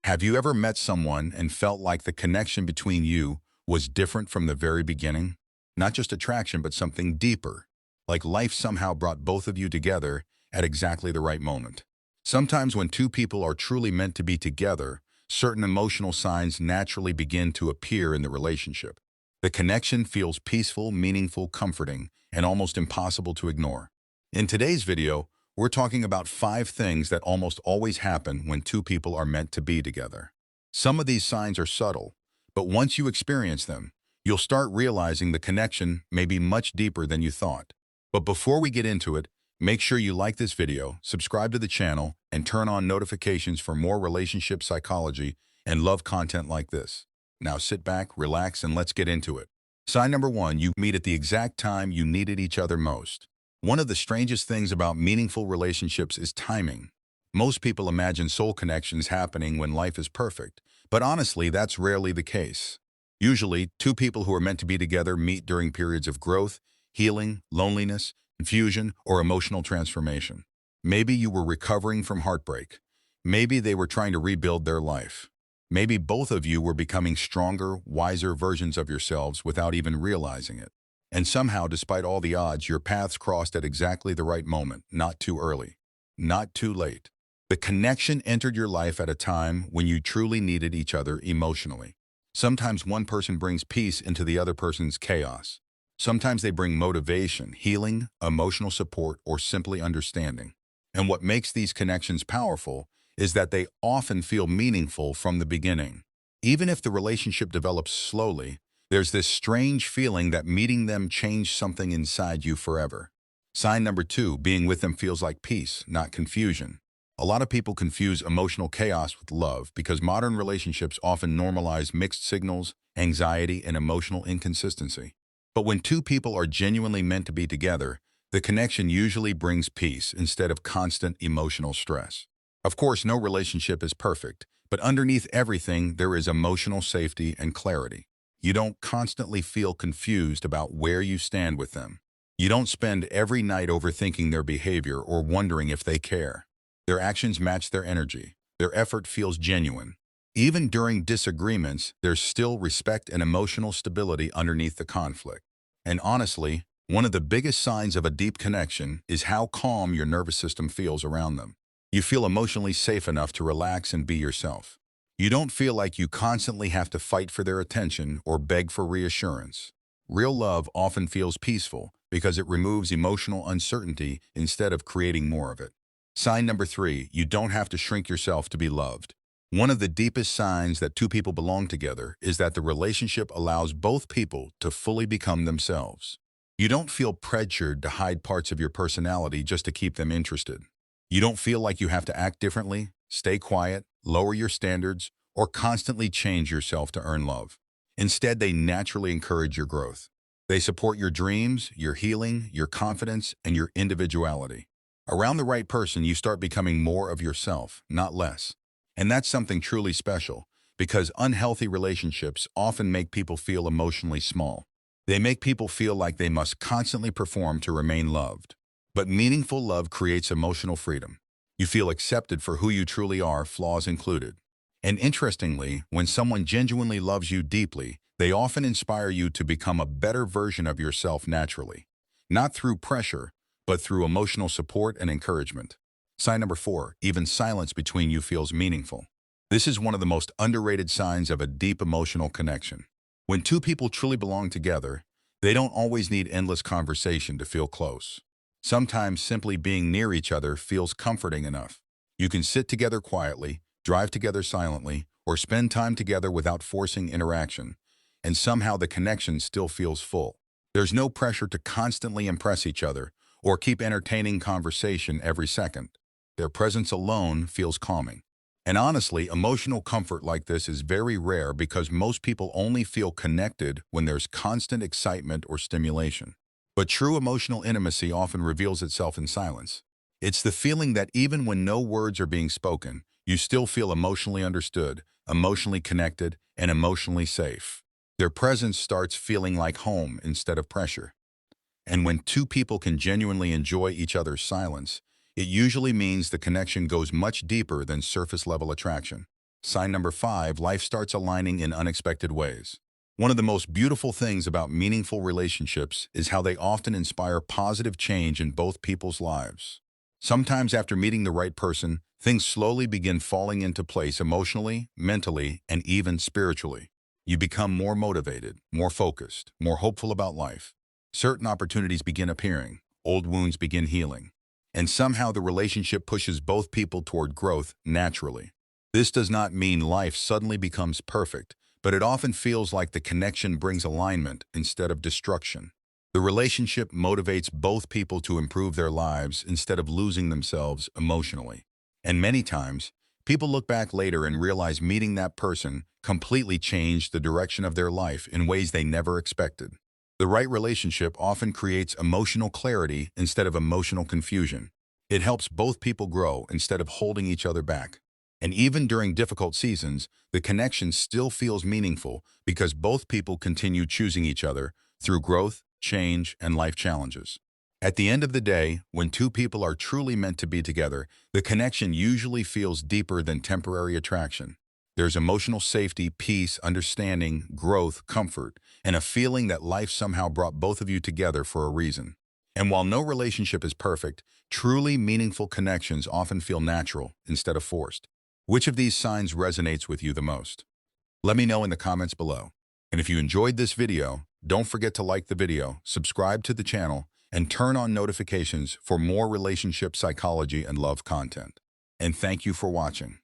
Have you ever met someone and felt like the connection between you was different from the very beginning? Not just attraction, but something deeper, like life somehow brought both of you together at exactly the right moment. Sometimes when two people are truly meant to be together, certain emotional signs naturally begin to appear in the relationship. The connection feels peaceful, meaningful, comforting, and almost impossible to ignore. In today's video, we're talking about 5 things that almost always happen when two people are meant to be together. Some of these signs are subtle, but once you experience them, you'll start realizing the connection may be much deeper than you thought. But before we get into it, make sure you like this video, subscribe to the channel, and turn on notifications for more relationship psychology and love content like this. Now sit back, relax, and let's get into it. Sign number 1, you meet at the exact time you needed each other most. One of the strangest things about meaningful relationships is timing. Most people imagine soul connections happening when life is perfect, but honestly, that's rarely the case. Usually, two people who are meant to be together meet during periods of growth, healing, loneliness, confusion, or emotional transformation. Maybe you were recovering from heartbreak. Maybe they were trying to rebuild their life. Maybe both of you were becoming stronger, wiser versions of yourselves without even realizing it. And somehow, despite all the odds, your paths crossed at exactly the right moment, not too early, not too late. The connection entered your life at a time when you truly needed each other emotionally. Sometimes one person brings peace into the other person's chaos. Sometimes they bring motivation, healing, emotional support, or simply understanding. And what makes these connections powerful is that they often feel meaningful from the beginning. Even if the relationship develops slowly, there's this strange feeling that meeting them changed something inside you forever. Sign number 2, being with them feels like peace, not confusion. A lot of people confuse emotional chaos with love because modern relationships often normalize mixed signals, anxiety, and emotional inconsistency. But when two people are genuinely meant to be together, the connection usually brings peace instead of constant emotional stress. Of course, no relationship is perfect, but underneath everything, there is emotional safety and clarity. You don't constantly feel confused about where you stand with them. You don't spend every night overthinking their behavior or wondering if they care. Their actions match their energy. Their effort feels genuine. Even during disagreements, there's still respect and emotional stability underneath the conflict. And honestly, one of the biggest signs of a deep connection is how calm your nervous system feels around them. You feel emotionally safe enough to relax and be yourself. You don't feel like you constantly have to fight for their attention or beg for reassurance. Real love often feels peaceful because it removes emotional uncertainty instead of creating more of it. Sign number 3, you don't have to shrink yourself to be loved. One of the deepest signs that two people belong together is that the relationship allows both people to fully become themselves. You don't feel pressured to hide parts of your personality just to keep them interested. You don't feel like you have to act differently, stay quiet, lower your standards, or constantly change yourself to earn love. Instead, they naturally encourage your growth. They support your dreams, your healing, your confidence, and your individuality. Around the right person, you start becoming more of yourself, not less. And that's something truly special, because unhealthy relationships often make people feel emotionally small. They make people feel like they must constantly perform to remain loved. But meaningful love creates emotional freedom. You feel accepted for who you truly are, flaws included. And interestingly, when someone genuinely loves you deeply, they often inspire you to become a better version of yourself naturally. Not through pressure, but through emotional support and encouragement. Sign number 4, even silence between you feels meaningful. This is one of the most underrated signs of a deep emotional connection. When two people truly belong together, they don't always need endless conversation to feel close. Sometimes simply being near each other feels comforting enough. You can sit together quietly, drive together silently, or spend time together without forcing interaction, and somehow the connection still feels full. There's no pressure to constantly impress each other or keep entertaining conversation every second. Their presence alone feels calming. And honestly, emotional comfort like this is very rare because most people only feel connected when there's constant excitement or stimulation. But true emotional intimacy often reveals itself in silence. It's the feeling that even when no words are being spoken, you still feel emotionally understood, emotionally connected, and emotionally safe. Their presence starts feeling like home instead of pressure. And when two people can genuinely enjoy each other's silence, it usually means the connection goes much deeper than surface-level attraction. Sign number 5, life starts aligning in unexpected ways. One of the most beautiful things about meaningful relationships is how they often inspire positive change in both people's lives. Sometimes after meeting the right person, things slowly begin falling into place emotionally, mentally, and even spiritually. You become more motivated, more focused, more hopeful about life. Certain opportunities begin appearing, old wounds begin healing, and somehow the relationship pushes both people toward growth naturally. This does not mean life suddenly becomes perfect, but it often feels like the connection brings alignment instead of destruction. The relationship motivates both people to improve their lives instead of losing themselves emotionally. And many times, people look back later and realize meeting that person completely changed the direction of their life in ways they never expected. The right relationship often creates emotional clarity instead of emotional confusion. It helps both people grow instead of holding each other back. And even during difficult seasons, the connection still feels meaningful because both people continue choosing each other through growth, change, and life challenges. At the end of the day, when two people are truly meant to be together, the connection usually feels deeper than temporary attraction. There's emotional safety, peace, understanding, growth, comfort, and a feeling that life somehow brought both of you together for a reason. And while no relationship is perfect, truly meaningful connections often feel natural instead of forced. Which of these signs resonates with you the most? Let me know in the comments below. And if you enjoyed this video, don't forget to like the video, subscribe to the channel, and turn on notifications for more relationship psychology and love content. And thank you for watching.